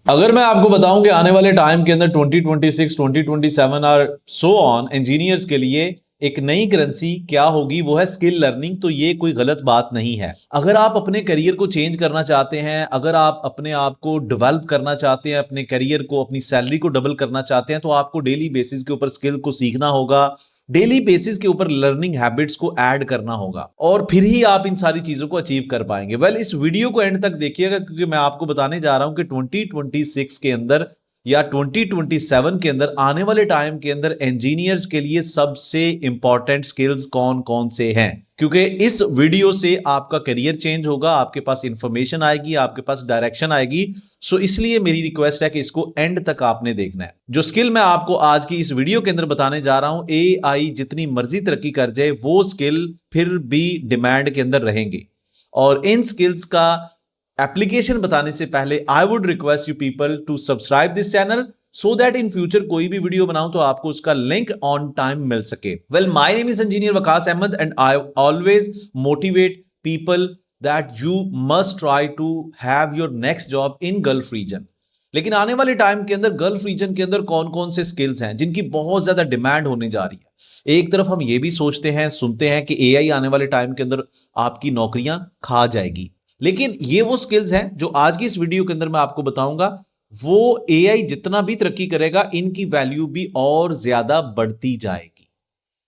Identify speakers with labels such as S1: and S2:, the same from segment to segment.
S1: अगर मैं आपको बताऊं कि आने वाले टाइम के अंदर 2026, 2027 और सो ऑन इंजीनियर्स के लिए एक नई करेंसी क्या होगी, वो है स्किल लर्निंग, तो ये कोई गलत बात नहीं है। अगर आप अपने करियर को चेंज करना चाहते हैं, अगर आप अपने आप को डेवलप करना चाहते हैं, अपने करियर को, अपनी सैलरी को डबल करना चाहते हैं, तो आपको डेली बेसिस के ऊपर स्किल को सीखना होगा, डेली बेसिस के ऊपर लर्निंग हैबिट्स को ऐड करना होगा, और फिर ही आप इन सारी चीजों को अचीव कर पाएंगे। वेल, इस वीडियो को एंड तक देखिएगा, क्योंकि मैं आपको बताने जा रहा हूं कि 2026 के अंदर या 2027 के अंदर, आने वाले टाइम के अंदर इंजीनियर्स के लिए सबसे इंपॉर्टेंट स्किल्स कौन कौन से हैं। क्योंकि इस वीडियो से आपका करियर चेंज होगा, आपके पास इंफॉर्मेशन आएगी, आपके पास डायरेक्शन आएगी। सो इसलिए मेरी रिक्वेस्ट है कि इसको एंड तक आपने देखना है। जो स्किल मैं आपको आज की इस वीडियो के अंदर बताने जा रहा हूं, एआई जितनी मर्जी तरक्की कर जाए, वो स्किल फिर भी डिमांड के अंदर रहेंगे। और इन स्किल्स का एप्लीकेशन बताने से पहले I would request you people to subscribe this channel, so that in future कोई भी वीडियो बनाऊं तो आपको उसका लिंक ऑन टाइम मिल सके। Well, my name is engineer Waqas Ahmed and I always motivate people that you must try to have your next job in Gulf region. लेकिन आने वाले टाइम के अंदर गल्फ रीजन के अंदर कौन कौन से स्किल्स हैं जिनकी बहुत ज्यादा डिमांड होने जा रही है। एक तरफ हम ये भी सोचते हैं, सुनते हैं कि एआई आने वाले टाइम के अंदर आपकी नौकरियां खा जाएगी, लेकिन ये वो स्किल्स हैं जो आज की इस वीडियो के अंदर मैं आपको बताऊंगा। वो एआई जितना भी तरक्की करेगा, इनकी वैल्यू भी और ज्यादा बढ़ती जाएगी।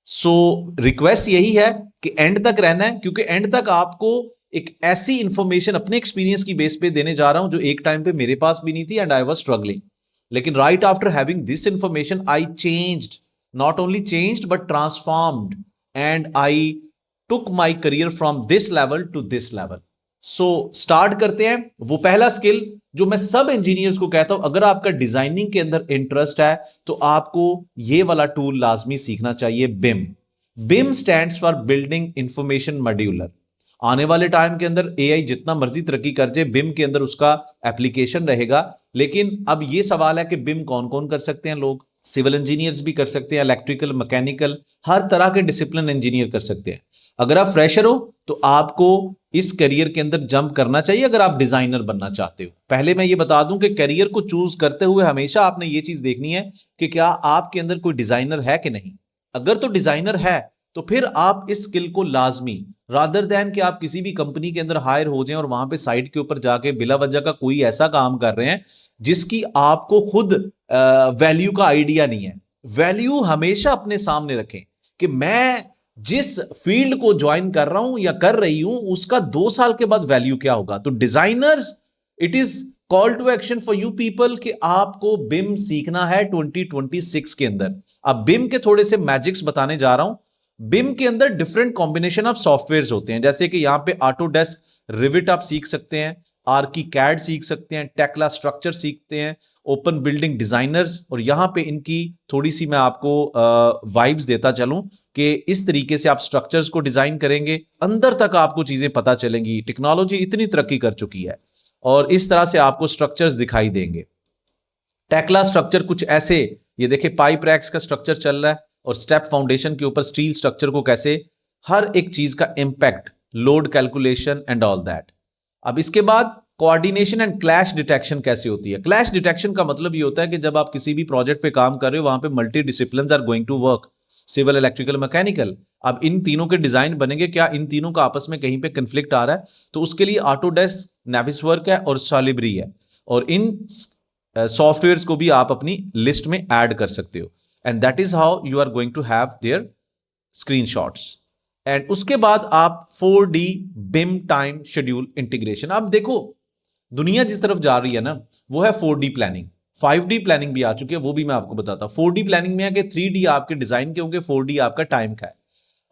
S1: सो रिक्वेस्ट यही है कि एंड तक रहना है, क्योंकि एंड तक आपको एक ऐसी इंफॉर्मेशन अपने एक्सपीरियंस की बेस पे देने जा रहा हूं जो एक टाइम पे मेरे पास भी नहीं थी एंड आई वाज स्ट्रगलिंग। लेकिन right after having this information I changed, not only changed but transformed, and I took my career from this level to this level. So start करते हैं। वो पहला स्किल जो मैं सब इंजीनियर्स को कहता हूं, अगर आपका डिजाइनिंग के अंदर इंटरेस्ट है तो आपको ये वाला टूल लाजमी सीखना चाहिए, BIM. BIM stands for building information modular. आने वाले टाइम के अंदर एआई जितना मर्जी तरक्की कर जाए, बिम के अंदर उसका एप्लीकेशन रहेगा। लेकिन अब ये सवाल है कि बिम कौन कौन कर सकते हैं लोग। सिविल इंजीनियर्स भी कर सकते हैं, इलेक्ट्रिकल, मैकेनिकल, हर तरह के डिसिप्लिन इंजीनियर कर सकते हैं। अगर आप फ्रेशर हो तो आपको इस करियर के अंदर जंप करना चाहिए अगर आप डिजाइनर बनना चाहते हो। पहले मैं ये बता दूं कि करियर को चूज करते हुए हमेशा आपने ये चीज देखनी है कि क्या आपके अंदर कोई डिजाइनर है कि नहीं। अगर तो डिजाइनर है तो फिर आप इस स्किल को लाजमी, रादर देन कि आप किसी भी कंपनी के अंदर हायर हो जाएं और वहां पे साइट के ऊपर जाके बिला वजह का कोई ऐसा काम कर रहे हैं जिसकी आपको खुद वैल्यू का आइडिया नहीं है। वैल्यू हमेशा अपने सामने रखें कि मैं जिस फील्ड को ज्वाइन कर रहा हूं या कर रही हूं, उसका 2 साल के बाद वैल्यू क्या होगा। तो designers, it is call to action for you people कि आपको बिम सीखना है 2026 के अंदर। अब बिम के थोड़े से मैजिक्स बताने जा रहा हूं। बिम के अंदर डिफरेंट कॉम्बिनेशन ऑफ सॉफ्टवेयर होते हैं, जैसे कि यहां पे ऑटोडेस्क, रिविट आप सीख सकते हैं, आर्की कैड सीख सकते हैं, टेक्ला स्ट्रक्चर सीखते हैं, ओपन बिल्डिंग डिजाइनर्स। और यहां पे इनकी थोड़ी सी मैं आपको वाइब्स देता चलूं कि इस तरीके से आप स्ट्रक्चर्स को डिजाइन करेंगे, अंदर तक आपको चीजें पता चलेंगी। टेक्नोलॉजी इतनी तरक्की कर चुकी है और इस तरह से आपको स्ट्रक्चर्स दिखाई देंगे। टेक्ला स्ट्रक्चर कुछ ऐसे, ये देखिए पाइप रैक्स का स्ट्रक्चर चल रहा है और स्टेप फाउंडेशन के ऊपर स्टील स्ट्रक्चर को कैसे, हर एक चीज का impact, load calculation and all that. अब इसके बाद कोऑर्डिनेशन एंड क्लैश डिटेक्शन कैसे होती है। क्लैश डिटेक्शन का मतलब ये होता है कि जब आप किसी भी प्रोजेक्ट पे काम कर रहे हो, वहां पे multi disciplines are going to work, civil, electrical, mechanical. अब इन तीनों के डिजाइन बनेंगे, क्या इन तीनों का आपस में कहीं पे कंफ्लिक्ट आ रहा है, तो उसके लिए ऑटोडेस्क, नाविसवर्क है और सॉलिब्री है। और इन सॉफ्टवेयर्स को भी आप अपनी लिस्ट में ऐड कर सकते हो, and that is how you are going to have their screenshots. And उसके बाद आप 4D बिम टाइम शेड्यूल इंटीग्रेशन। अब देखो दुनिया जिस तरफ जा रही है ना, वो है 4D प्लानिंग। 5D प्लानिंग भी आ चुकी है, वो भी मैं आपको बताता हूं। 4D प्लानिंग में है कि 3D आपके डिजाइन के होंगे, 4D आपका टाइम का है।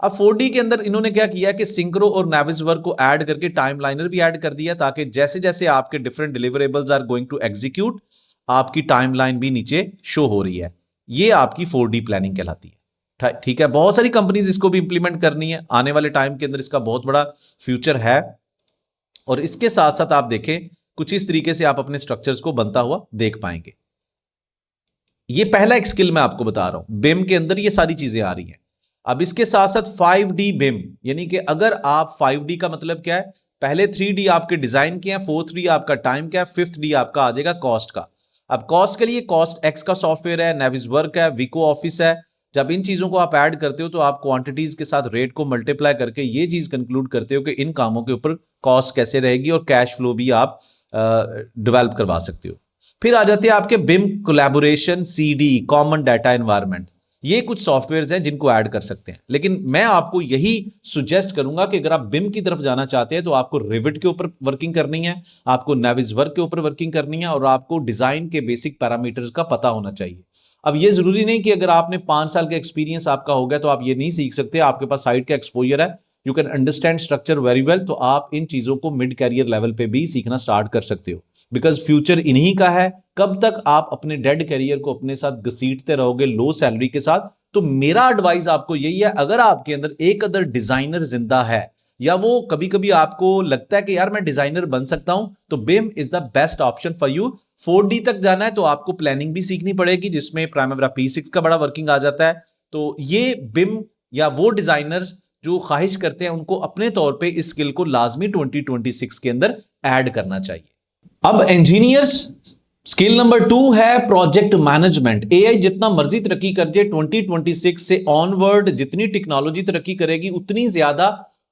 S1: अब 4D के अंदर इन्होंने क्या किया कि सिंक्रो और नाविसवर्क को ऐड करके टाइम लाइनर भी ऐड कर दिया, ताकि जैसे जैसे आपके different deliverables are going to execute, आपकी टाइमलाइन भी नीचे शो हो रही है। ये आपकी 4D प्लानिंग कहलाती है। ठीक है, बहुत सारी कंपनीज इसको भी इंप्लीमेंट करनी है। आने वाले टाइम के अंदर इसका बहुत बड़ा फ्यूचर है। और इसके साथ साथ आप देखें, कुछ इस तरीके से आप अपने स्ट्रक्चर्स को बनता हुआ देख पाएंगे। ये पहला एक स्किल मैं आपको बता रहा हूं, बिम के अंदर ये सारी चीजें आ रही हैं। अब इसके साथ साथ 5D बिम, यानी कि अगर आप 5D का मतलब क्या है, पहले 3D आपके डिजाइन के हैं, 4th D आपका टाइम का है, 5th D आपका आ जाएगा कॉस्ट का। अब कॉस्ट के लिए कॉस्ट एक्स का सॉफ्टवेयर है, नेविसवर्क है, विको ऑफिस है। जब इन चीजों को आप ऐड करते हो तो आप क्वांटिटीज के साथ रेट को मल्टीप्लाई करके ये चीज कंक्लूड करते हो कि इन कामों के ऊपर कॉस्ट कैसे रहेगी और कैश फ्लो भी आप डेवलप करवा सकते हो। फिर आ जाते हैं आपके BIM collaboration, CD, common data environment. ये कुछ सॉफ्टवेयर्स हैं जिनको ऐड कर सकते हैं, लेकिन मैं आपको यही सुजेस्ट करूंगा कि अगर आप बिम की तरफ जाना चाहते हैं तो आपको रिविट के ऊपर वर्किंग करनी है, आपको नेविसवर्क के ऊपर वर्किंग करनी है और आपको डिजाइन के बेसिक पैरामीटर्स का पता होना चाहिए। अब ये जरूरी नहीं कि अगर आपने 5 साल का एक्सपीरियंस आपका हो गया तो आप ये नहीं सीख सकते, आपके पास साइड का एक्सपोजर है, you can understand structure very well, तो आप इन चीजों को मिड कैरियर लेवल पे भी सीखना स्टार्ट कर सकते हो, बिकॉज फ्यूचर इन्हीं का है। कब तक आप अपने डेड कैरियर को अपने साथ घसीटते रहोगे लो सैलरी के साथ? तो मेरा एडवाइस आपको यही है, अगर आपके अंदर एक अदर डिजाइनर जिंदा है या वो कभी कभी आपको लगता है कि यार मैं डिजाइनर बन सकता हूं, तो BIM is the best option for you. 4D तक जाना है तो आपको प्लानिंग भी सीखनी पड़ेगी, जिसमें प्राइमेरा P6 का बड़ा वर्किंग आ जाता है। तो ये बिम या वो डिजाइनर्स जो ख्वाहिश करते हैं उनको अपने तौर पे इस स्किल को लाजमी 2026 के अंदर ऐड करना चाहिए। अब इंजीनियर्स स्किल नंबर 2 है प्रोजेक्ट मैनेजमेंट। एआई जितना मर्जी तरक्की कर जाए, 2026 से ऑनवर्ड जितनी टेक्नोलॉजी तरक्की करेगी उतनी ज्यादा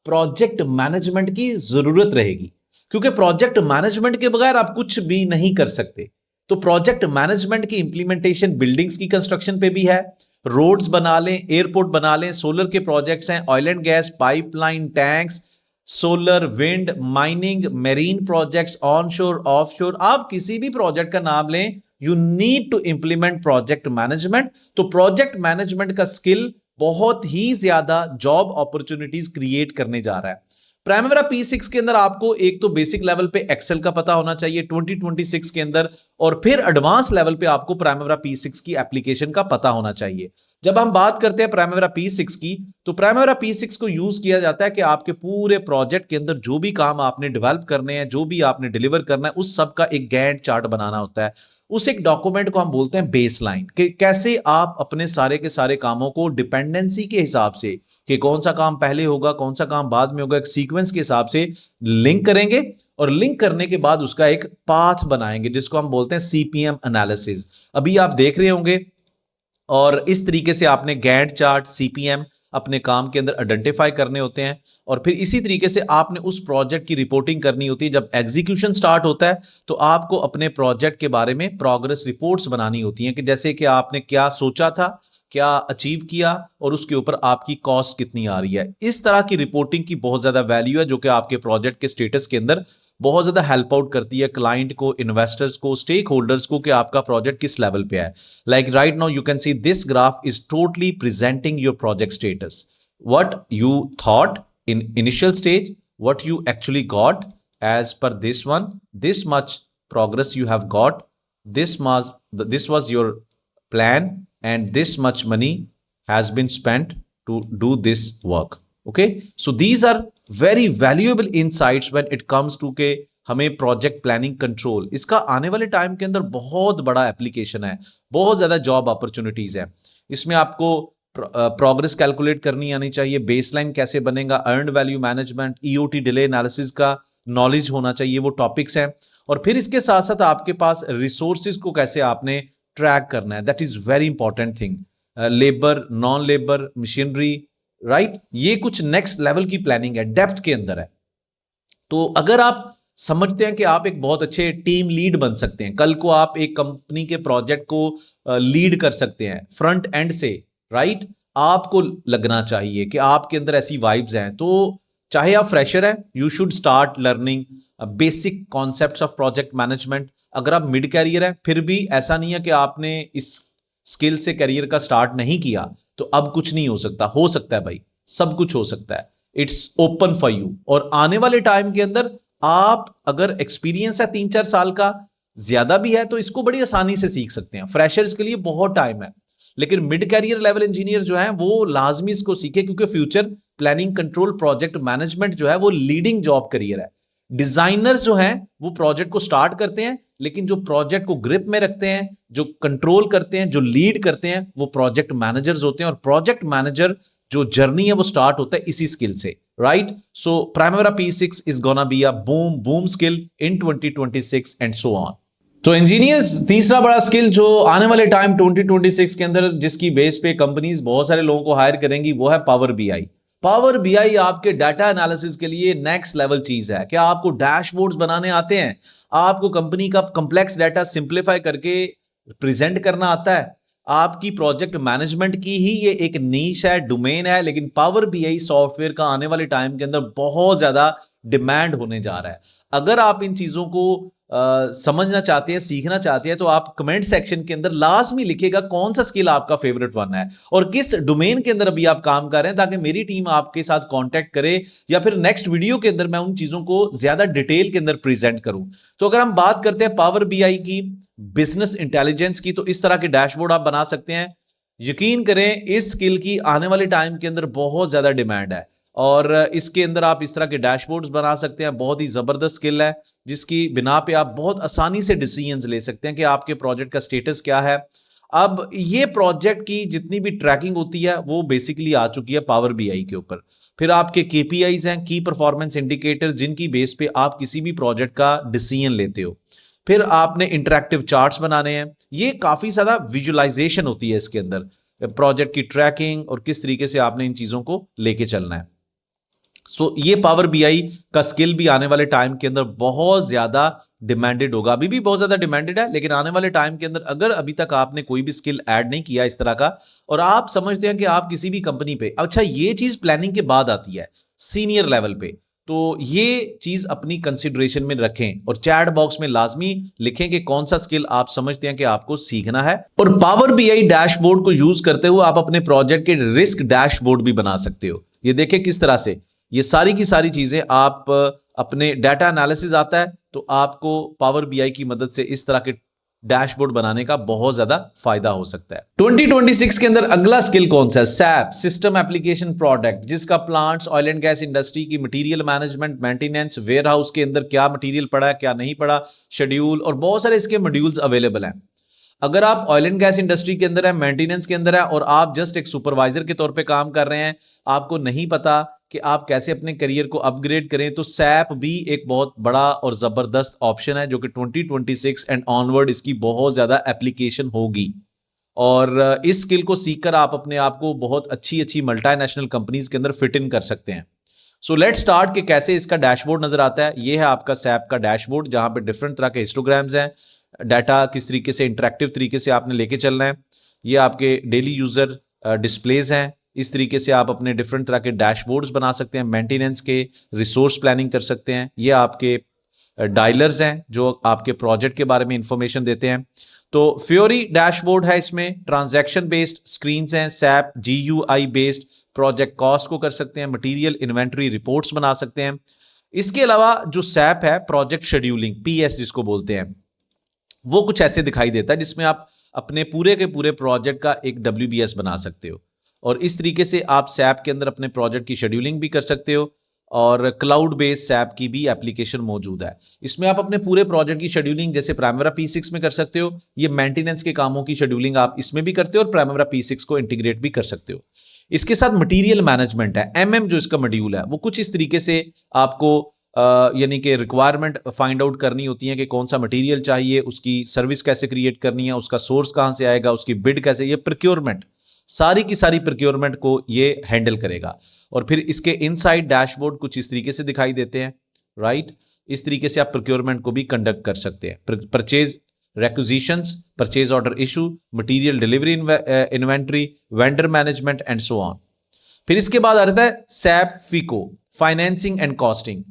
S1: प्रोजेक्ट मैनेजमेंट की जरूरत रहेगी, क्योंकि प्रोजेक्ट मैनेजमेंट के बगैर आप कुछ भी नहीं कर सकते। तो प्रोजेक्ट मैनेजमेंट की इंप्लीमेंटेशन बिल्डिंग्स की कंस्ट्रक्शन पे भी है, रोड्स बना लें, एयरपोर्ट बना लें, सोलर के प्रोजेक्ट्स हैं, oil and gas pipeline, tanks, solar, wind, mining, marine projects, onshore, offshore, आप किसी भी प्रोजेक्ट का नाम लें, you need to implement project management. तो प्रोजेक्ट मैनेजमेंट का स्किल बहुत ही ज्यादा जॉब अपॉर्चुनिटीज क्रिएट करने जा रहा है। प्राइमेरा P6 के अंदर आपको एक तो बेसिक लेवल पे एक्सेल का पता होना चाहिए 2026 के अंदर, और फिर एडवांस लेवल पे आपको प्राइमेरा P6 की एप्लीकेशन का पता होना चाहिए। जब हम बात करते हैं प्राइमेरा P6 की, तो प्राइमेरा P6 को यूज किया जाता है कि आपके पूरे प्रोजेक्ट के अंदर जो भी काम आपने डेवलप करने हैं, जो भी आपने डिलीवर करना है, उस सब का एक गैंट चार्ट बनाना होता है। उस एक डॉक्यूमेंट को हम बोलते हैं बेसलाइन, कि कैसे आप अपने सारे के सारे कामों को डिपेंडेंसी के हिसाब से, कि कौन सा काम पहले होगा, कौन सा काम बाद में होगा, एक सीक्वेंस के हिसाब से लिंक करेंगे, और लिंक करने के बाद उसका एक पाथ बनाएंगे जिसको हम बोलते हैं CPM एनालिसिस। अभी आप देख रहे होंगे, और इस तरीके से आपने गैंट चार्ट, CPM अपने काम के अंदर आइडेंटिफाई करने होते हैं, और फिर इसी तरीके से आपने उस प्रोजेक्ट की रिपोर्टिंग करनी होती है। जब एग्जीक्यूशन स्टार्ट होता है तो आपको अपने प्रोजेक्ट के बारे में प्रोग्रेस रिपोर्ट्स बनानी होती हैं, कि जैसे कि आपने क्या सोचा था, क्या अचीव किया, और उसके ऊपर आपकी कॉस्ट कितनी आ रही है। इस तरह की रिपोर्टिंग की बहुत ज्यादा वैल्यू है, जो कि आपके प्रोजेक्ट के स्टेटस के अंदर बहुत ज्यादा हेल्प आउट करती है क्लाइंट को, इन्वेस्टर्स को, स्टेक होल्डर्स को, कि आपका प्रोजेक्ट किस लेवल पे है। Like right now you can see this graph is totally presenting your project status, what you thought in initial stage, what you actually got as per this one, this much progress you have got, this was your plan, and this much money has been spent to do this work. Okay, so these are very valuable insights when it comes to के हमें project planning control, इसका आने वाले time के अंदर बहुत बड़ा application है, बहुत ज्यादा जॉब अपॉर्चुनिटीज है। इसमें आपको प्रोग्रेस कैलकुलेट करनी आनी चाहिए, बेसलाइन कैसे बनेगा, earned value management, EOT delay analysis का नॉलेज होना चाहिए, वो टॉपिक्स हैं। और फिर इसके साथ साथ आपके पास रिसोर्सेज को कैसे आपने ट्रैक करना है, that is very important thing, labour, non labour, machinery, right, ये कुछ नेक्स्ट लेवल की प्लानिंग है, डेप्थ के अंदर है। तो अगर आप समझते हैं कि आप एक बहुत अच्छे टीम लीड बन सकते हैं, कल को आप एक कंपनी के प्रोजेक्ट को लीड कर सकते हैं फ्रंट एंड से, राइट, आपको लगना चाहिए कि आपके अंदर ऐसी वाइब्स हैं। तो चाहे आप फ्रेशर हैं, you should start learning basic concepts of project management. अगर आप मिड कैरियर हैं, फिर भी ऐसा नहीं है कि आपने इस स्किल से करियर का स्टार्ट नहीं किया तो अब कुछ नहीं हो सकता है भाई, सब कुछ हो सकता है, इट्स ओपन फॉर यू। और आने वाले टाइम के अंदर आप अगर एक्सपीरियंस है 3-4 साल का, ज्यादा भी है, तो इसको बड़ी आसानी से सीख सकते हैं। फ्रेशर्स के लिए बहुत टाइम है, लेकिन मिड कैरियर लेवल इंजीनियर जो है वो लाजमी इसको सीखे, क्योंकि future planning control project management जो है वो लीडिंग जॉब करियर है। डिजाइनर्स जो हैं वो प्रोजेक्ट को स्टार्ट करते हैं, लेकिन जो प्रोजेक्ट को ग्रिप में रखते हैं, जो कंट्रोल करते हैं, जो लीड करते हैं, वो प्रोजेक्ट मैनेजर्स होते हैं। और प्रोजेक्ट मैनेजर जो जर्नी है वो स्टार्ट होता है इसी स्किल से, right. So Primavera P6 is gonna be a boom skill in 2026 and so on. तो इंजीनियर्स तीसरा बड़ा स्किल जो आने वाले टाइम 2026 के अंदर जिसकी बेस पे कंपनीज बहुत सारे लोगों को हायर करेंगी वो है पावर बीआई। पावर बीआई आपके डाटा एनालिसिस के लिए नेक्स्ट लेवल चीज है। क्या आपको डैशबोर्ड्स बनाने आते हैं? आपको कंपनी का कॉम्प्लेक्स डाटा सिंप्लीफाई करके प्रेजेंट करना आता है? आपकी प्रोजेक्ट मैनेजमेंट की ही ये एक नीश है, डोमेन है, लेकिन पावर बीआई सॉफ्टवेयर का आने वाले टाइम के अंदर बहुत ज्यादा डिमांड होने जा रहा है। अगर आप इन चीजों को समझना चाहते हैं, सीखना चाहते हैं, तो आप कमेंट सेक्शन के अंदर लाजमी लिखेगा कौन सा स्किल आपका फेवरेट वन है और किस डोमेन के अंदर अभी आप काम कर रहे हैं, ताकि मेरी टीम आपके साथ कांटेक्ट करे या फिर नेक्स्ट वीडियो के अंदर मैं उन चीजों को ज्यादा डिटेल के अंदर प्रेजेंट करूं। तो अगर हम बात करते हैं पावर बीआई की, बिजनेस इंटेलिजेंस की, तो इस तरह के डैशबोर्ड आप बना सकते हैं। यकीन करें इस स्किल की आने वाले टाइम के अंदर बहुत ज्यादा डिमांड है और इसके अंदर आप इस तरह के डैशबोर्ड्स बना सकते हैं। बहुत ही जबरदस्त स्किल है जिसकी बिना पे आप बहुत आसानी से डिसीजंस ले सकते हैं कि आपके प्रोजेक्ट का स्टेटस क्या है। अब ये प्रोजेक्ट की जितनी भी ट्रैकिंग होती है वो बेसिकली आ चुकी है पावर बीआई के ऊपर। फिर आपके केपीआईज हैं, की परफॉर्मेंस इंडिकेटर, जिनकी बेस पे आप किसी भी प्रोजेक्ट का डिसीजन लेते हो। फिर आपने इंटरैक्टिव चार्ट्स बनाने हैं। ये काफी ज्यादा विजुअलाइजेशन होती है इसके अंदर, प्रोजेक्ट की ट्रैकिंग और किस तरीके से आपने इन चीजों को लेके चलना है। ये पावर बीआई का स्किल भी आने वाले टाइम के अंदर बहुत ज्यादा डिमांडेड होगा। अभी भी बहुत ज्यादा डिमांडेड है, लेकिन आने वाले टाइम के अंदर अगर अभी तक आपने कोई भी स्किल ऐड नहीं किया इस तरह का और आप समझते हैं कि आप किसी भी कंपनी पे, अच्छा ये चीज प्लानिंग के बाद आती है सीनियर लेवल पे, तो ये चीज अपनी कंसिडरेशन में रखें और चैट बॉक्स में लाजमी लिखें कि कौन सा स्किल आप समझते हैं कि आपको सीखना है। और पावर बीआई डैशबोर्ड को यूज करते हुए आप अपने प्रोजेक्ट के रिस्क डैशबोर्ड भी बना सकते हो। ये देखें किस तरह से ये सारी की सारी चीजें आप अपने डाटा एनालिसिस आता है तो आपको पावर बीआई की मदद से इस तरह के डैशबोर्ड बनाने का बहुत ज्यादा फायदा हो सकता है। 2026 के अंदर अगला स्किल कौन सा है? सैप, सिस्टम एप्लीकेशन प्रोडक्ट, जिसका plants, oil and gas industry की material management, maintenance, warehouse के अंदर क्या मटेरियल पड़ा है, क्या नहीं पड़ा, शेड्यूल और बहुत सारे इसके मॉड्यूल्स अवेलेबल हैं। अगर आप ऑयल एंड गैस इंडस्ट्री के अंदर है, मेंटेनेंस के अंदर है और आप जस्ट एक सुपरवाइजर के तौर पे काम कर रहे हैं, आपको नहीं पता कि आप कैसे अपने करियर को अपग्रेड करें, तो सैप भी एक बहुत बड़ा और जबरदस्त ऑप्शन है जो कि 2026 एंड ऑनवर्ड इसकी बहुत ज्यादा एप्लीकेशन होगी। और इस स्किल को सीखकर आप अपने आप को बहुत अच्छी अच्छी मल्टीनेशनल कंपनीज के अंदर फिट इन कर सकते हैं। सो लेट्स स्टार्ट कि कैसे इसका डैशबोर्ड नजर आता है। ये है आपका सैप का डैशबोर्ड जहां पे डिफरेंट तरह के हिस्टोग्राम्स हैं, डाटा किस तरीके से इंटरेक्टिव तरीके से आपने लेके चलना है। ये आपके डेली यूजर डिस्प्लेज हैं। इस तरीके से आप अपने डिफरेंट तरह के डैशबोर्ड्स बना सकते हैं, मेंटेनेंस के, रिसोर्स प्लानिंग कर सकते हैं। ये आपके डायलर्स हैं जो आपके प्रोजेक्ट के बारे में इंफॉर्मेशन देते हैं। तो फ्योरी डैशबोर्ड है, इसमें ट्रांजैक्शन बेस्ड स्क्रीन्स हैं। SAP GUI based project cost को कर सकते हैं, मटेरियल इन्वेंटरी रिपोर्ट्स बना सकते हैं। इसके अलावा जो सैप है प्रोजेक्ट शेड्यूलिंग, पीएस जिसको बोलते हैं, वो कुछ ऐसे दिखाई देता है जिसमें आप अपने पूरे के पूरे प्रोजेक्ट का एक WBS बना सकते हो और इस तरीके से आप सैप के अंदर अपने प्रोजेक्ट की शेड्यूलिंग भी कर सकते हो। और क्लाउड बेस्ड सैप की भी एप्लीकेशन मौजूद है। इसमें आप अपने पूरे प्रोजेक्ट की शेड्यूलिंग जैसे प्राइमरा P6 में कर सकते हो। ये मेंटेनेंस के कामों की शेड्यूलिंग आप इसमें भी करते हो और प्राइमरा P6 को इंटीग्रेट भी कर सकते हो। इसके साथ मटीरियल मैनेजमेंट है, MM जो इसका मॉड्यूल है, वो कुछ इस तरीके से आपको यानी कि रिक्वायरमेंट फाइंड आउट करनी होती है कि कौन सा मटेरियल चाहिए, उसकी सर्विस कैसे क्रिएट करनी है, उसका सोर्स कहां से आएगा, उसकी बिड कैसे, ये प्रोक्योरमेंट, सारी की सारी प्रोक्योरमेंट को ये हैंडल करेगा। और फिर इसके इनसाइड डैशबोर्ड कुछ इस तरीके से दिखाई देते हैं, राइट। इस तरीके से आप प्रोक्योरमेंट को भी कंडक्ट कर सकते हैं। Purchase requisitions, purchase order issue, material delivery inventory, vendor management and so on. फिर इसके बाद आ जाता है सैप फीको, फाइनेंसिंग एंड कॉस्टिंग।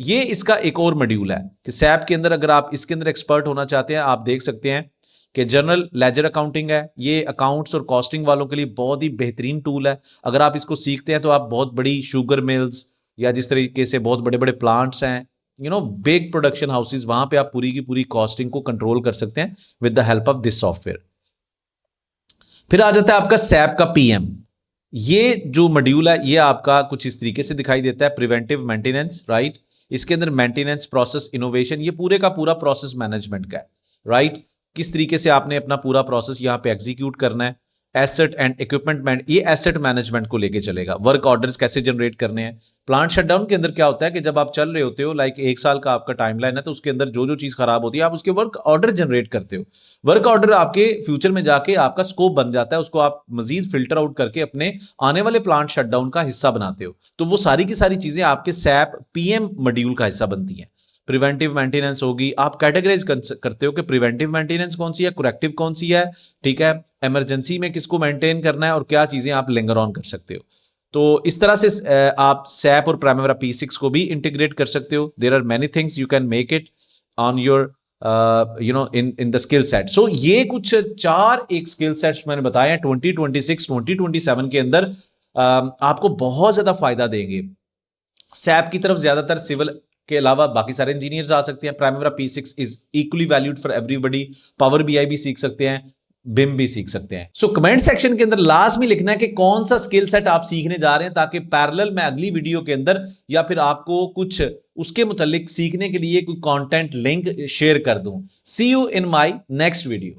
S1: ये इसका एक और मॉड्यूल है कि सैप के अंदर अगर आप इसके अंदर एक्सपर्ट होना चाहते हैं, आप देख सकते हैं कि जनरल लेजर अकाउंटिंग है। ये अकाउंट्स और कॉस्टिंग वालों के लिए बहुत ही बेहतरीन टूल है। अगर आप इसको सीखते हैं तो आप बहुत बड़ी शुगर मिल्स या जिस तरीके से बहुत बड़े बड़े प्लांट्स हैं, बिग प्रोडक्शन हाउसेस, वहां पे आप पूरी की पूरी कॉस्टिंग को कंट्रोल कर सकते हैं with the help of this software. फिर आ जाता है आपका सैप का PM। ये जो मॉड्यूल है ये आपका कुछ इस तरीके से दिखाई देता है, प्रिवेंटिव मेंटेनेंस, राइट। इसके अंदर मेंटेनेंस, प्रोसेस इनोवेशन, ये पूरे का पूरा प्रोसेस मैनेजमेंट का है, राइट। किस तरीके से आपने अपना पूरा प्रोसेस यहाँ पे एग्जीक्यूट करना है। एसेट एंड इक्विपमेंट, ये एसेट मैनेजमेंट को लेके चलेगा। वर्क ऑर्डर्स कैसे जनरेट करने हैं। प्लांट शटडाउन के अंदर क्या होता है कि जब आप चल रहे होते हो, लाइक 1 साल का आपका टाइमलाइन है, तो उसके अंदर जो जो चीज खराब होती है आप उसके वर्क ऑर्डर जनरेट करते हो। वर्क ऑर्डर आपके फ्यूचर में जाके आपका स्कोप बन जाता है, उसको आप मजीद फिल्टर आउट करके अपने आने वाले प्लांट शटडाउन का हिस्सा बनाते हो। तो वो सारी की सारी चीजें आपके सैप पीएम मॉड्यूल का हिस्सा बनती हैं। प्रिवेंटिव मेंटेनेंस होगी, आप कैटेगराइज करते हो कि प्रिवेंटिव मेंटेनेंस कौन सी है, करेक्टिव कौन सी है, ठीक है, इमरजेंसी में किसको मेंटेन करना है और क्या चीजें आप लिंगर ऑन कर सकते हो। तो इस तरह से आप सैप और प्राइमवेरा P6 को भी इंटीग्रेट कर सकते हो। There are many things you can make it on your in the skill set. So ये कुछ 4 एक स्किल सेट्स मैंने बताए हैं 2026 2027 के अंदर, आपको बहुत ज्यादा फायदा देंगे। सैप की तरफ ज्यादातर सिविल के अलावा बाकी सारे इंजीनियर्स आ सकते हैं। Primavera P6 is equally valued for everybody. Power BI भी सीख सकते हैं, बिम भी सीख सकते हैं। सो कमेंट सेक्शन के अंदर लास्ट में लिखना है कि कौन सा स्किल सेट आप सीखने जा रहे हैं, ताकि पैरेलल में अगली वीडियो के अंदर या फिर आपको कुछ उसके मुतालिक सीखने के लिए कोई कंटेंट लिंक शेयर कर दूं। See you in my next video.